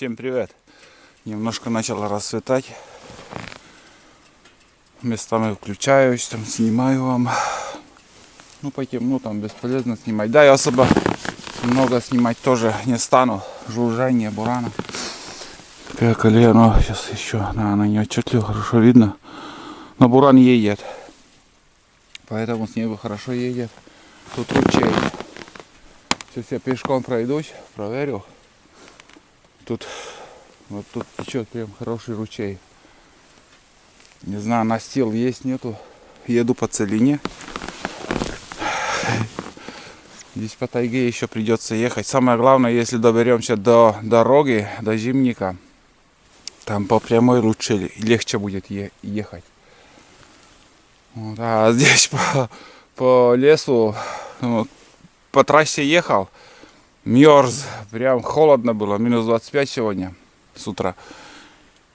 Всем привет! Немножко начало расцветать. Местами включаюсь, там снимаю вам. Ну по темну там бесполезно снимать. Да, я особо много снимать тоже не стану. Жужжание бурана. Такая колея, но сейчас еще она не отчетливо, хорошо видно. Но буран едет. Поэтому с небо хорошо едет. Тут ручей. Сейчас я пешком пройдусь, проверю. Тут вот тут течет прям хороший ручей. Не знаю, настил есть, нету. Еду по целине. Здесь по тайге еще придется ехать. Самое главное, если доберемся до дороги, до Зимника, там по прямой лучше легче будет ехать. Вот, а здесь по лесу, ну, по трассе ехал, мерз, прям холодно было, минус 25 сегодня с утра.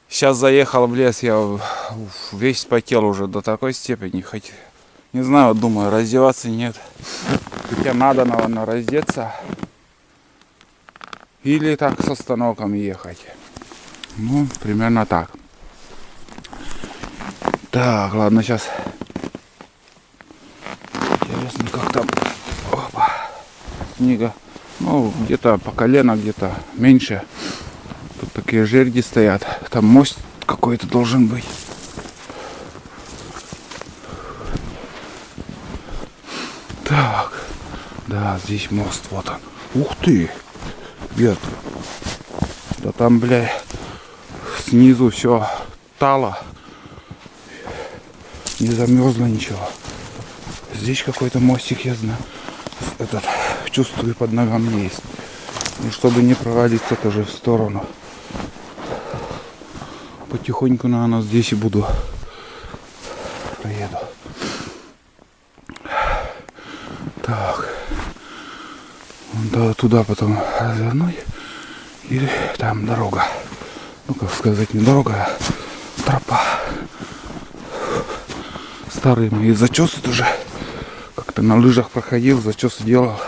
Сейчас заехал в лес, я весь потел уже до такой степени, хоть не знаю, думаю, раздеваться нет. Хотя надо, наверное, раздеться. Или так с остановком ехать. Ну, примерно так. Так, ладно, сейчас. Интересно, как там. Опа. Снега. Ну, где-то по колено, где-то меньше. Тут такие жерди стоят. Там мост какой-то должен быть. Так. Да, здесь мост, вот он. Ух ты! Берт. Да там, бля, снизу все тало. Не замерзло ничего. Здесь какой-то мостик, я знаю. Этот, чувствую, под ногами есть. И чтобы не провалиться тоже в сторону. Потихоньку, наверное, здесь и буду. Проеду. Так. Да, туда потом развернуть. Или там дорога. Ну, как сказать, не дорога, а тропа. Старые мои зачесы тоже. Как-то на лыжах проходил, зачесы делал.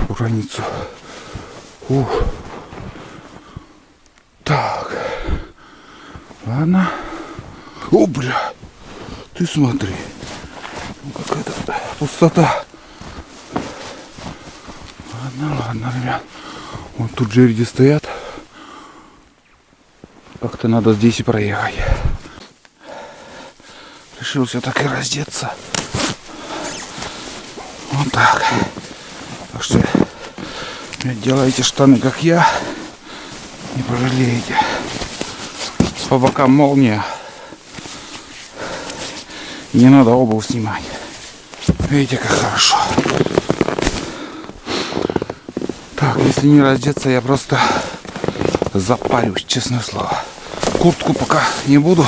Границу. Ух. Так. Ладно. О, бля. Ты смотри. Ну, какая-то пустота. Ладно, ребят. Вот тут жерди стоят. Как-то надо здесь и проехать. Решил все-таки раздеться. Вот так. Так что делайте штаны, как я. Не пожалеете. По бокам молния. Не надо обувь снимать. Видите, как хорошо. Так, если не раздеться, я просто запарюсь, честное слово. Куртку пока не буду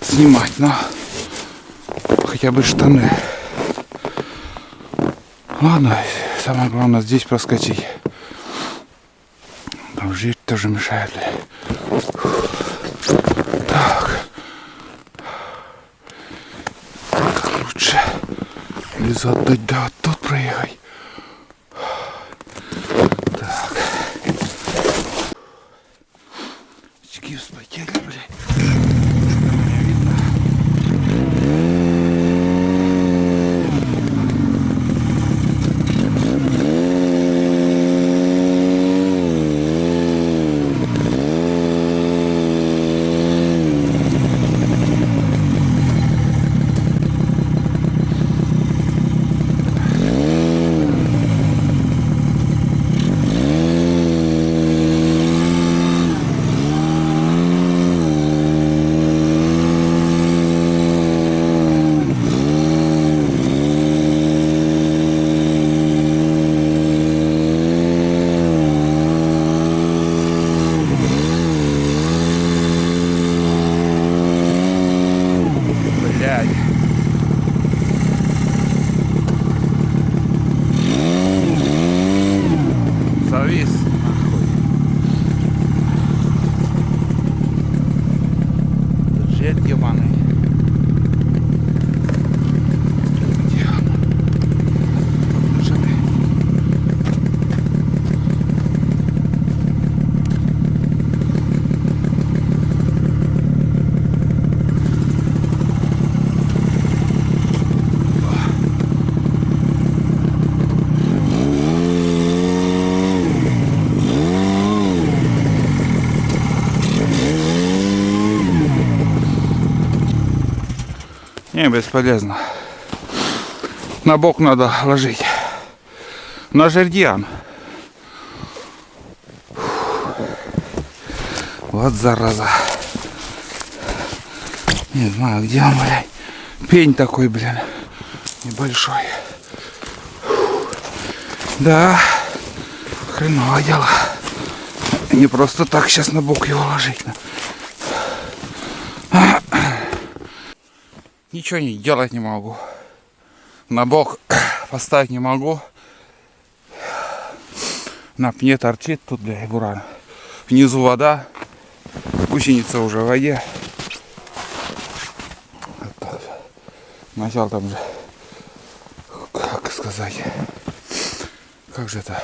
снимать, но хотя бы штаны. Ладно, самое главное здесь проскочить. Там жить тоже мешает. Так. Как лучше. Или задать, да, тут проехать. Очки вспотели, блядь. Не видно. Не, бесполезно. На бок надо ложить. На жердян. Вот зараза. Не знаю, где он, блядь. Пень такой, блин. Небольшой. Да. Хреново дело. Не просто так сейчас на бок его ложить. Ничего не делать не могу. На бок поставить не могу. На пне торчит тут, бля, буран. Внизу вода. Гусеница уже в воде. Начал там же, как сказать, как же это,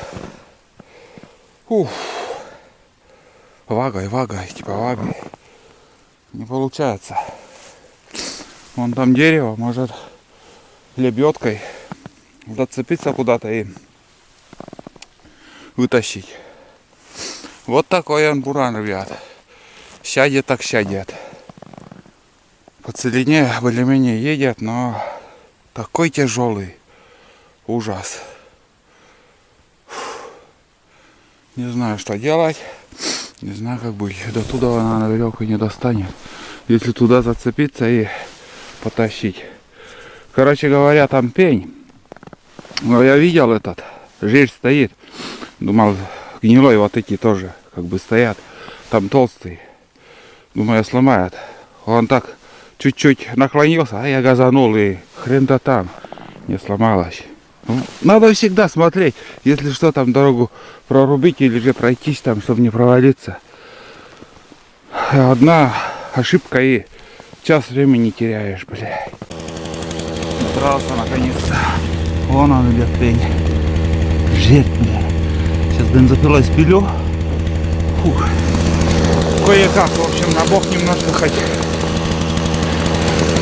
вагой, типа вагой, не получается. Вон там дерево, может лебедкой зацепиться куда-то и вытащить. Вот такой он буран, ребят. Сядет так сядет. По целине более-менее едет, но такой тяжелый. Ужас. Не знаю, что делать. Не знаю, как быть. До туда она на веревку не достанет. Если туда зацепиться и потащить. Короче говоря, там пень. Но я видел этот. Жирь стоит. Думал, гнилой вот эти тоже как бы стоят. Там толстый. Думаю, сломает. Он так чуть-чуть наклонился, а я газанул, и хрен-то там не сломалось. Ну, надо всегда смотреть, если что, там дорогу прорубить или же пройтись там, чтобы не провалиться. Одна ошибка и час времени теряешь, блядь. Добрался наконец-то. Вон он идет пень. Жерть, блядь. Сейчас бензопилой спилю. Фух. Кое-как, в общем, на бок немножко хоть.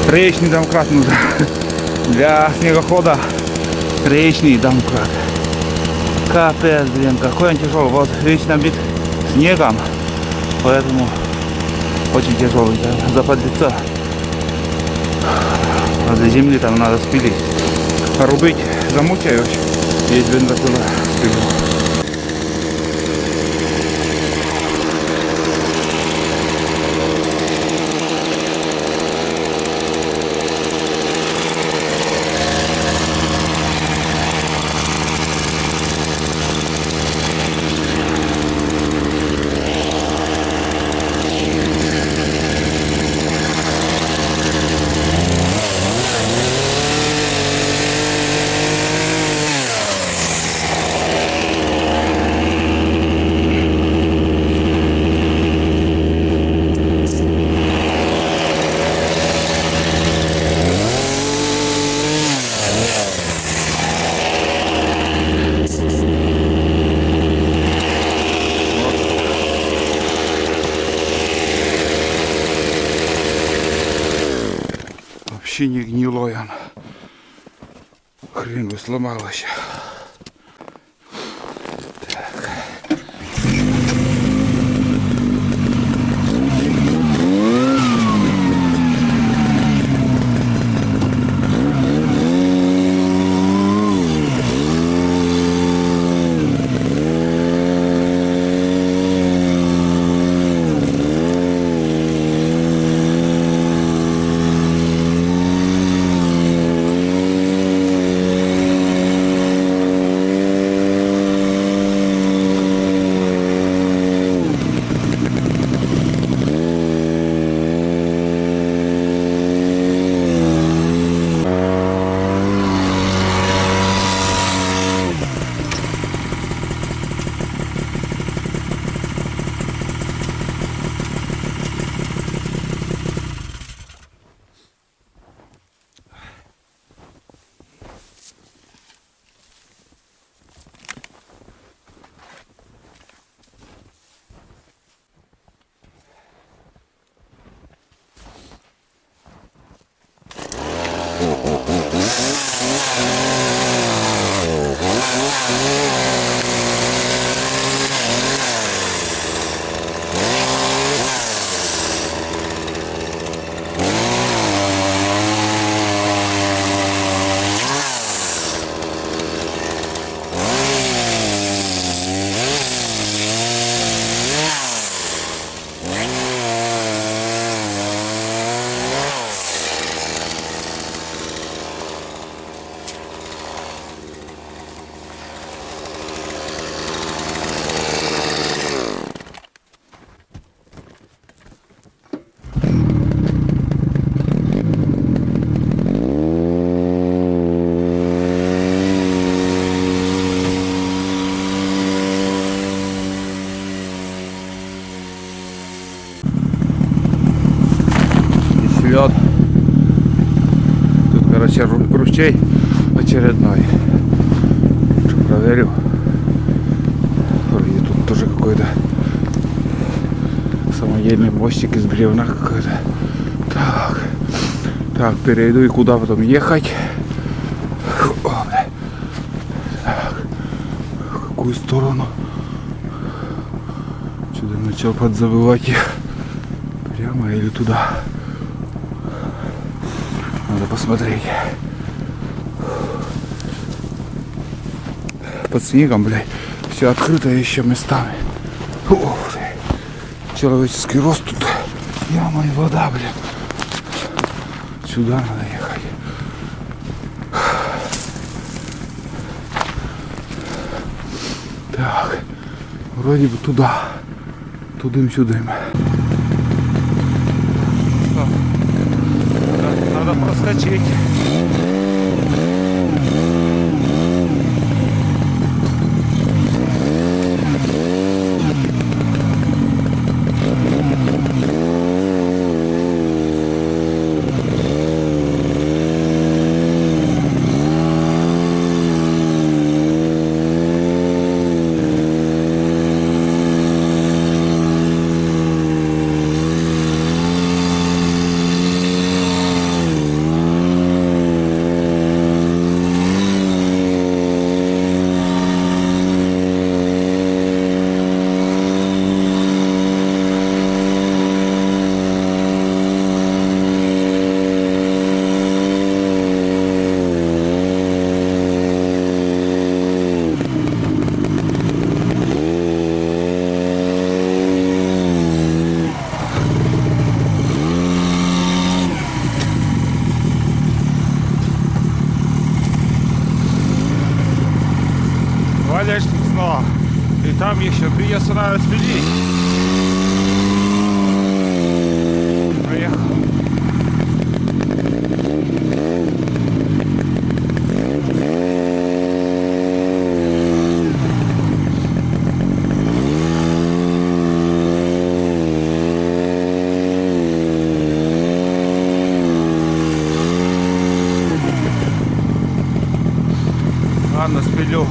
Троечный домкрат нужен. Для снегохода троечный домкрат. Капец, блин, какой он тяжелый. Вот весь набит снегом. Поэтому очень тяжелый. Да? Западлиться. А до земли там надо спилить. Рубить замучаю. Есть бензопила. Спилю. Вообще не гнилой он. Хрен бы сломалась. Так. короче, ручей очередной. Проверю. Вроде тут тоже какой-то самодельный мостик из бревна какой-то. Так, перейду и куда потом ехать. О, бля. Так, в какую сторону? Сюда начал подзабывать их. Прямо или туда? Надо посмотреть. Под снегом, блядь, все открыто еще местами. Ух ты. Человеческий рост тут. Яма и вода, блядь. Сюда надо ехать. Так, вроде бы туда. Тудым-сюдым. Надо проскочить. Валечник снова. И там еще придется надо спилить. Проехал. Ладно, спилю.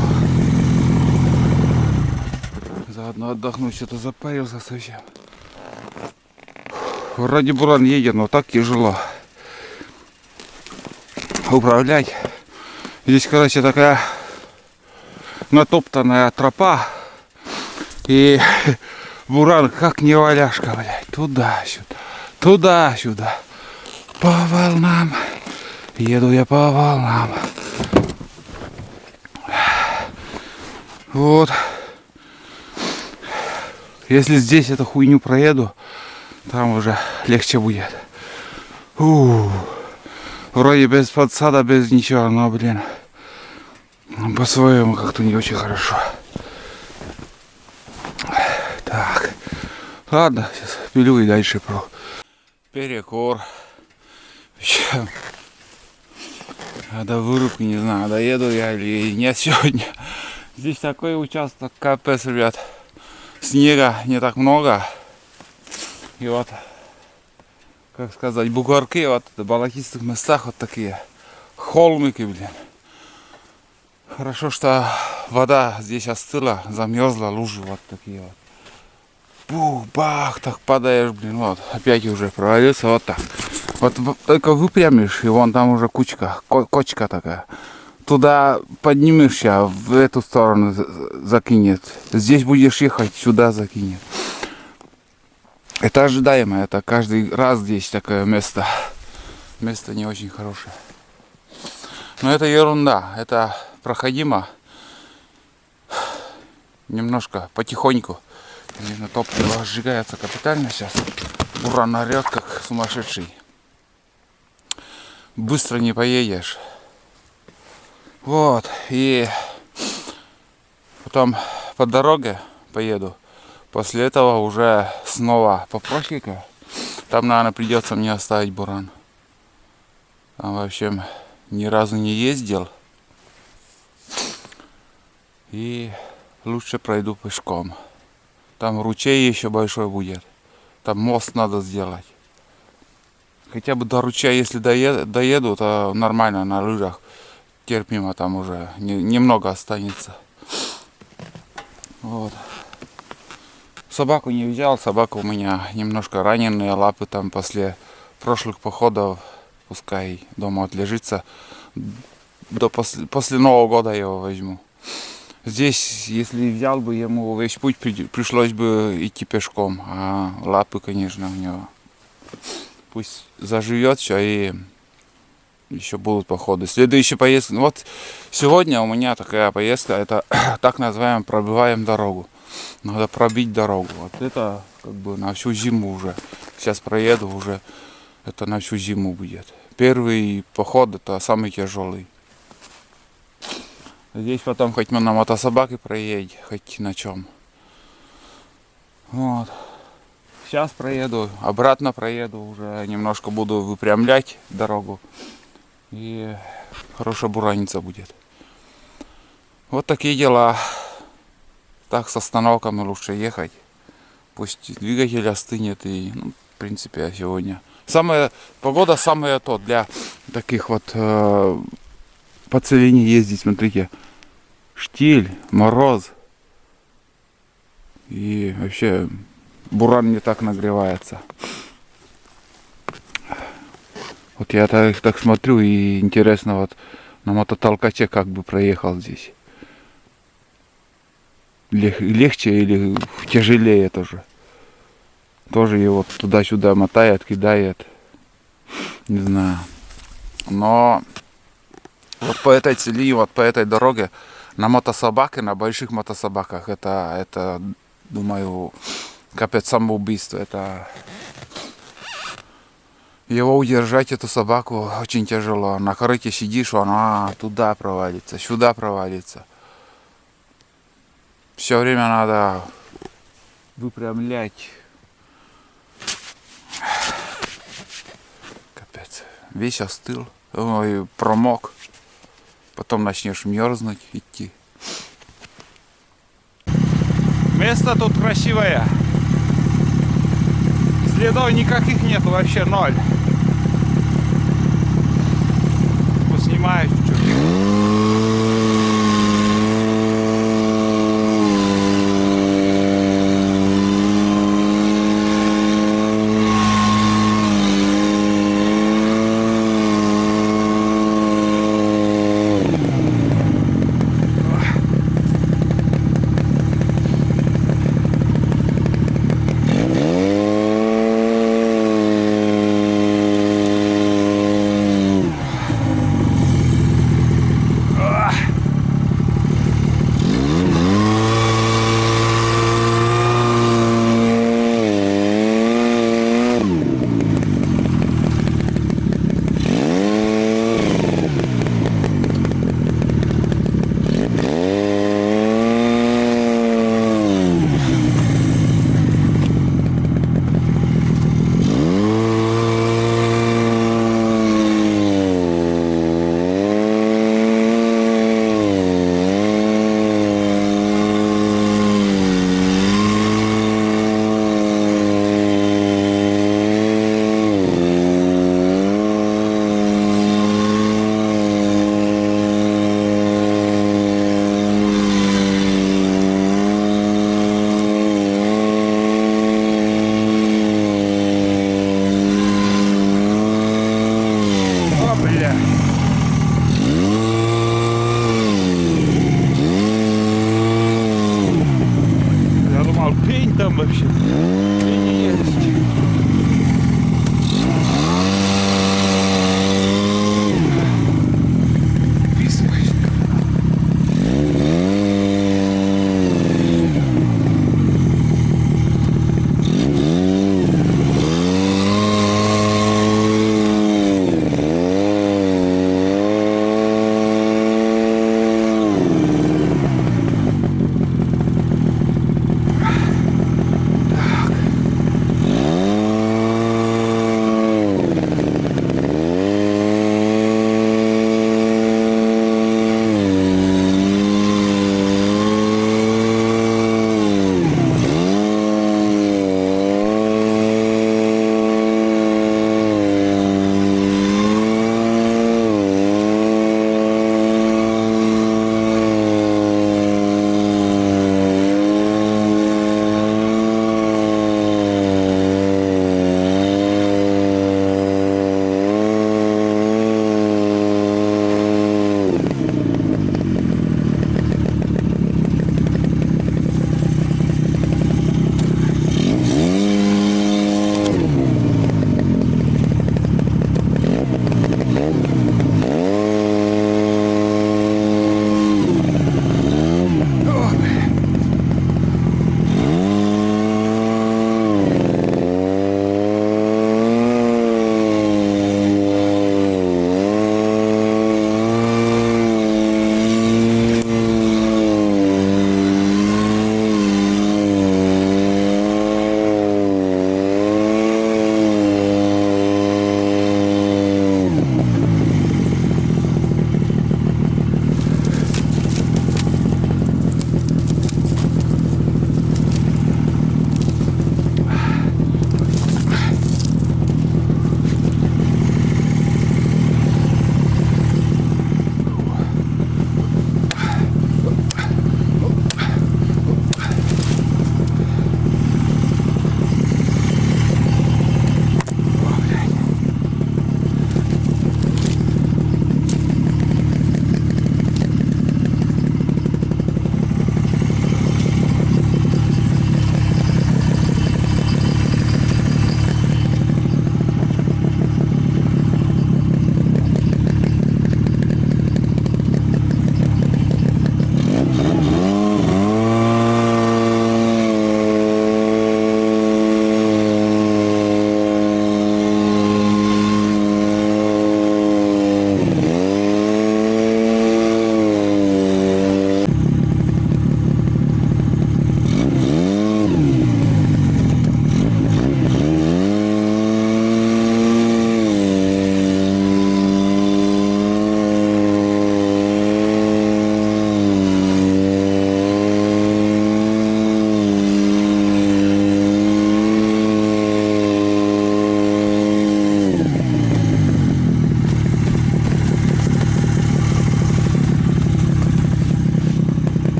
Заодно отдохну, что-то запарился совсем. Вроде буран едет, но так тяжело управлять. Здесь, короче, такая натоптанная тропа. И буран как неваляшка, блядь. Туда-сюда, туда-сюда. По волнам. Еду я по волнам. Вот. Если здесь эту хуйню проеду, там уже легче будет. Вроде без подсада, без ничего, но, блин, по-своему как-то не очень хорошо. Так, ладно, сейчас пилю и дальше про перекур. До вырубки, не знаю, доеду я или нет сегодня. Здесь такой участок, капец, ребят. Снега не так много. И вот, как сказать, бугорки вот в болотистых местах вот такие. Холмики, блин. Хорошо, что вода здесь остыла, замерзла, лужи вот такие вот. Бух, бах, так падаешь, блин, вот. Опять уже провалился вот так. Вот только выпрямишь, и вон там уже кучка, кочка такая. Туда поднимешься, в эту сторону закинет. Здесь будешь ехать, сюда закинет. Это ожидаемо, это каждый раз здесь такое место. Место не очень хорошее. Но это ерунда, это проходимо. Немножко, потихоньку. Именно топливо сжигается капитально сейчас. Буран орет, как сумасшедший. Быстро не поедешь. Вот, и потом по дороге поеду. После этого уже снова по прошлику. Там, наверное, придется мне оставить буран. Там, в общем, ни разу не ездил. И лучше пройду пешком. Там ручей еще большой будет. Там мост надо сделать. хотя бы до ручья, если доеду, то нормально на лыжах. Терпимо, там уже немного останется. Вот. Собаку не взял, собака у меня немножко раненые лапы там после прошлых походов. Пускай дома отлежится. После Нового года я его возьму. Здесь, если взял бы ему весь путь, пришлось бы идти пешком. А лапы, конечно, у него. Пусть заживет все и еще будут походы. Следующая поездка. Вот сегодня у меня такая поездка. Это так называемая пробиваем дорогу. Надо пробить дорогу. Вот это как бы на всю зиму уже. Сейчас проеду уже. Это на всю зиму будет. Первый поход это самый тяжелый. Здесь потом хоть на мотособаке проедь, хоть на чем. Вот. Сейчас проеду, обратно проеду, уже немножко буду выпрямлять дорогу. И хорошая бураница будет. Вот такие дела. Так с остановками лучше ехать. Пусть двигатель остынет и, ну, в принципе, сегодня. Погода самая то для таких вот по целине ездить, смотрите. Штиль, мороз. И вообще буран не так нагревается. Вот я так смотрю и интересно вот на мототолкаче как бы проехал здесь. Легче или тяжелее тоже. Тоже его туда-сюда мотает, кидает. Не знаю. Но вот по этой цели, вот по этой дороге на мотособаке, на больших мотособаках, это думаю, капец самоубийство. Это его удержать, эту собаку, очень тяжело. На корыте сидишь, она туда провалится, сюда провалится. Все время надо выпрямлять. Капец. Весь остыл. Ой, промок. Потом начнешь мерзнуть, идти. Место тут красивое. Следов никаких нет, вообще ноль. Поснимаю чуть-чуть.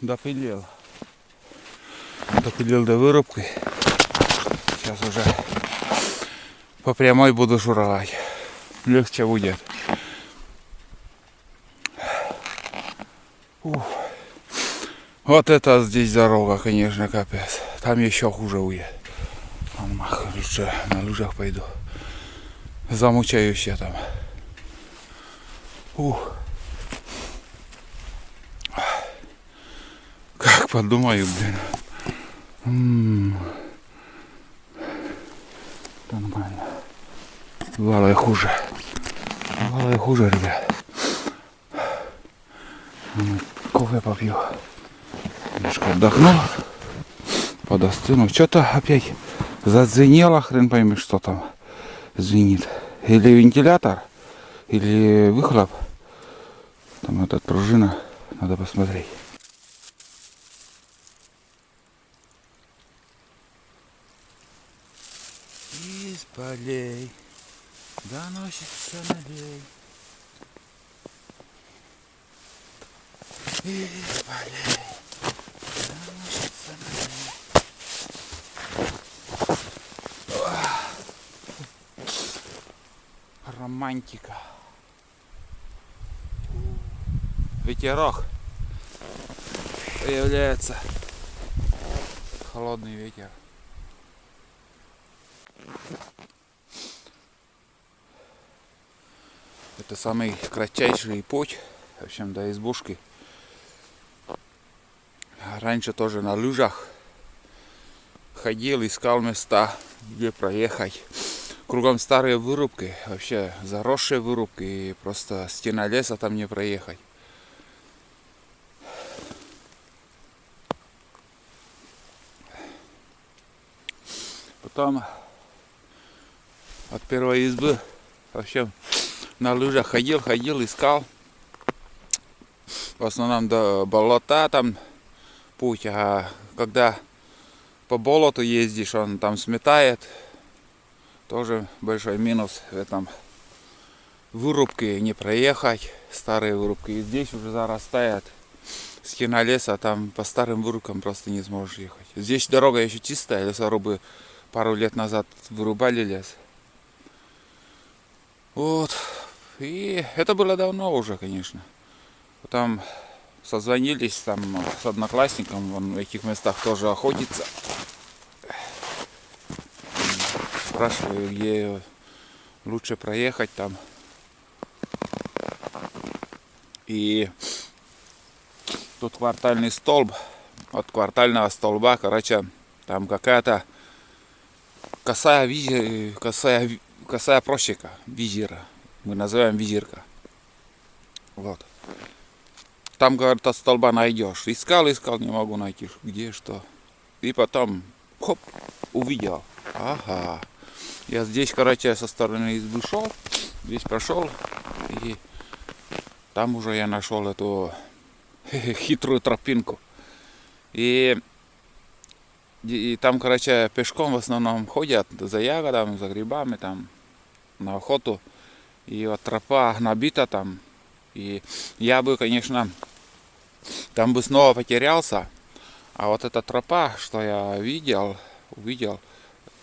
допилил. Допилил до вырубки. Сейчас уже по прямой буду шуровать. Легче будет. Вот это здесь дорога, конечно, капец. Там еще хуже будет. Лучше на лыжах пойду. Замучаюсь я там. Как подумаю, блин. Нормально. Бывало и хуже. Бывало и хуже, ребят. Кофе попью. Немножко отдохнул. Подостыну. Что-то опять зазвенело. Хрен пойми, что там звенит. Или вентилятор, или выхлоп. Там эта пружина. Надо посмотреть. Из полей доносится налей. Из полей доносится налей. Романтика. Ветерок появляется. Холодный ветер. Это самый кратчайший путь, в общем, до избушки. Раньше тоже на лыжах ходил, искал места, где проехать. Кругом старые вырубки, вообще заросшие вырубки, и просто стена леса там не проехать. Потом от первой избы вообще на лыжах ходил, искал. В основном до болота там путь, а когда по болоту ездишь, он там сметает. Тоже большой минус в этом вырубке не проехать, старые вырубки. И здесь уже зарастает стена леса, там по старым вырубкам просто не сможешь ехать. Здесь дорога еще чистая, лесорубы пару лет назад вырубали лес. Вот. И это было давно уже, конечно. Потом созвонились там с одноклассником, он в этих местах тоже охотится. Спрашиваю, где лучше проехать там. И тут квартальный столб. От квартального столба, короче, там какая-то косая просека, визира. Мы называем визирка. Вот. Там, говорит, от столба найдешь. Искал, не могу найти, где, что. И потом, хоп, увидел. Ага. Я здесь, короче, со стороны избы шел, здесь прошел, и там уже я нашел эту хитрую тропинку. И там, короче, пешком в основном ходят за ягодами, за грибами, там, на охоту. И вот тропа набита там. И я бы, конечно, там бы снова потерялся. А вот эта тропа, что я увидел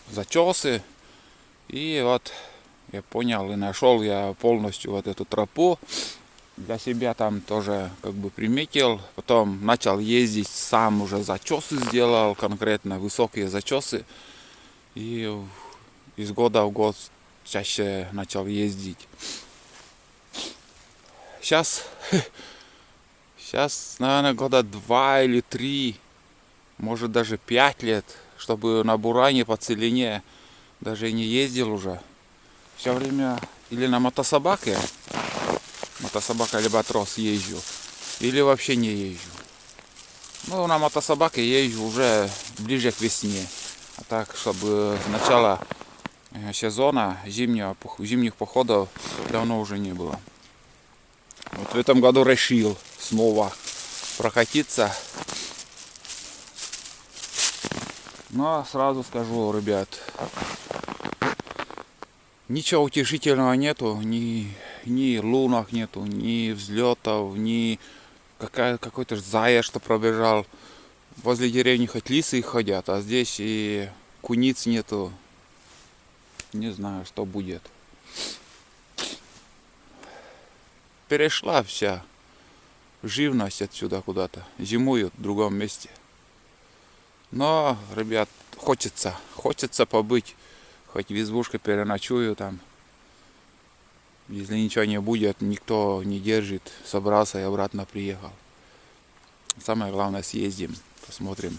зачесы. И вот я понял и нашел я полностью вот эту тропу. Для себя там тоже как бы приметил. Потом начал ездить, сам уже зачесы сделал, конкретно высокие зачесы. И из года в год чаще начал ездить. Сейчас, наверное, года 2 или 3, может даже 5 лет, чтобы на буране по целине даже не ездил уже. Все время или на мотособаке, мотособака альбатрос езжу, или вообще не езжу. Ну, на мотособаке езжу уже ближе к весне. А так, чтобы с начала сезона зимних походов давно уже не было. Вот в этом году решил снова прокатиться. Но сразу скажу, ребят, ничего утешительного нету, ни лунок нету, ни взлетов, ни какой-то заяц, что пробежал. Возле деревни хоть лисы ходят, а здесь и куниц нету. Не знаю, что будет. Перешла вся живность отсюда куда-то. Зимуют в другом месте. Но, ребят, хочется побыть. Хоть в избушке переночую там. Если ничего не будет, никто не держит. Собрался и обратно приехал. Самое главное, съездим, посмотрим.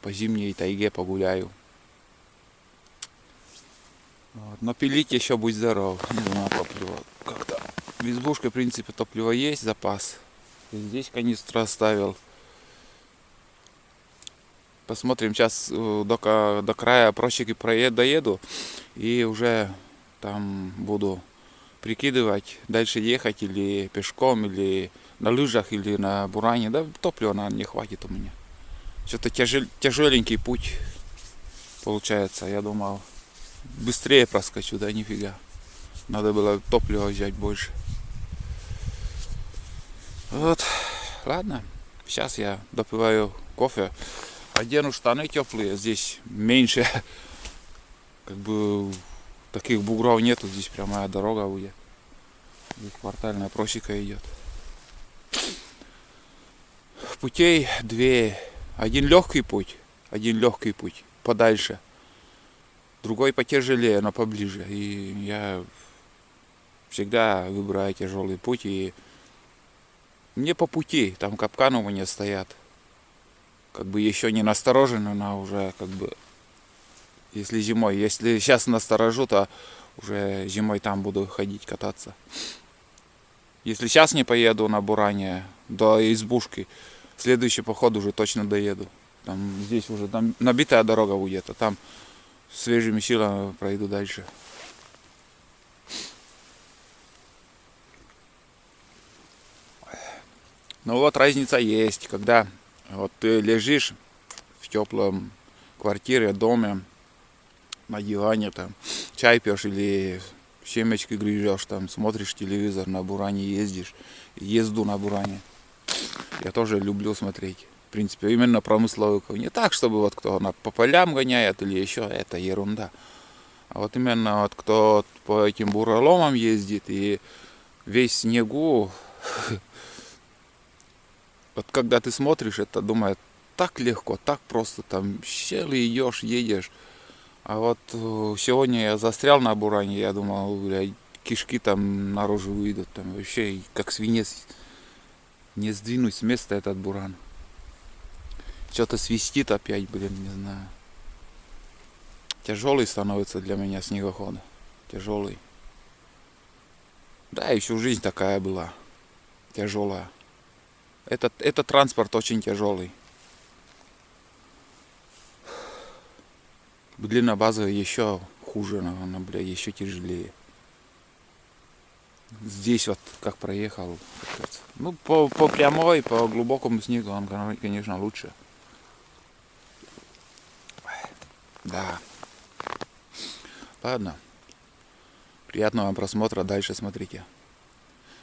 По зимней тайге погуляю. Вот. Но пилить еще будь здоров. Не знаю, топливо как-то. В избушке, в принципе, топливо есть, запас. И здесь канистру оставил. Посмотрим, сейчас до края просеки доеду. И уже там буду прикидывать, дальше ехать или пешком, или на лыжах, или на буране. Да топлива, наверное, не хватит у меня. Что-то тяжеленький путь получается. Я думал, быстрее проскочу, да нифига. Надо было топлива взять больше. Вот, ладно. Сейчас я допиваю кофе. Одену штаны теплые. Здесь меньше. Как бы таких бугров нету. Здесь прямая дорога будет. Здесь квартальная просека идет. Путей две. Один легкий путь подальше. Другой потяжелее, но поближе. И я всегда выбираю тяжелый путь. И мне по пути, там капканы у меня стоят. Как бы еще не насторожены, но уже как бы, если зимой, если сейчас насторожу, то уже зимой там буду ходить, кататься. Если сейчас не поеду на буране до избушки, следующий поход уже точно доеду. Там здесь уже там набитая дорога будет, а там свежими силами пройду дальше. Ну вот разница есть, когда вот ты лежишь в теплом квартире, доме, на диване, там, чай пьешь или семечки грызешь, там, смотришь телевизор, на буране ездишь, езду на буране. Я тоже люблю смотреть. В принципе, именно промысловую. Не так, чтобы вот кто по полям гоняет или еще, это ерунда. А вот именно вот кто по этим буроломам ездит и весь в снегу, вот когда ты смотришь, это думает так легко, так просто, там щели идешь, едешь. А вот сегодня я застрял на буране, я думал, блядь, кишки там наружу выйдут, там вообще как свинец. Не сдвинуть с места этот буран. Что-то свистит опять, блин, не знаю. Тяжелый становится для меня снегоход. Тяжелый. Да, и всю жизнь такая была. Тяжелая. Этот транспорт очень тяжелый. Длиннобазовый еще хуже, наверное, бля, еще тяжелее. Здесь вот как проехал. Ну, по прямой, по глубокому снегу он, конечно, лучше. Да. Ладно. Приятного вам просмотра. Дальше смотрите.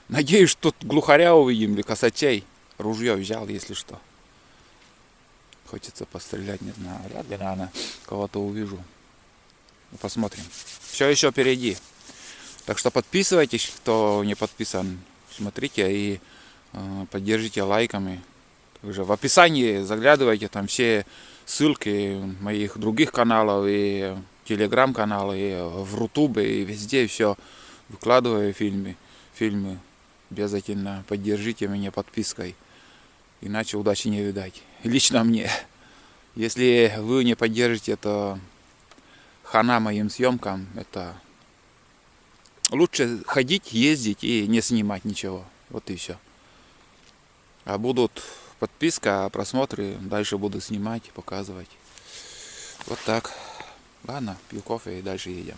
Надеюсь, что тут глухаря увидим или косачей. Ружье взял, если что. Хочется пострелять, не знаю. Вряд ли, наверное, кого-то увижу. Посмотрим. Все еще впереди. Так что подписывайтесь, кто не подписан. Смотрите и поддержите лайками. Также в описании заглядывайте, там все ссылки моих других каналов и телеграм-каналы, и в Рутубе, и везде все выкладываю фильмы. Обязательно поддержите меня подпиской. Иначе удачи не видать. Лично мне. Если вы не поддержите, то хана моим съемкам. Это лучше ходить, ездить и не снимать ничего. Вот и все. А будут подписка, просмотры. Дальше буду снимать, показывать. Вот так. Ладно, пью кофе и дальше едем.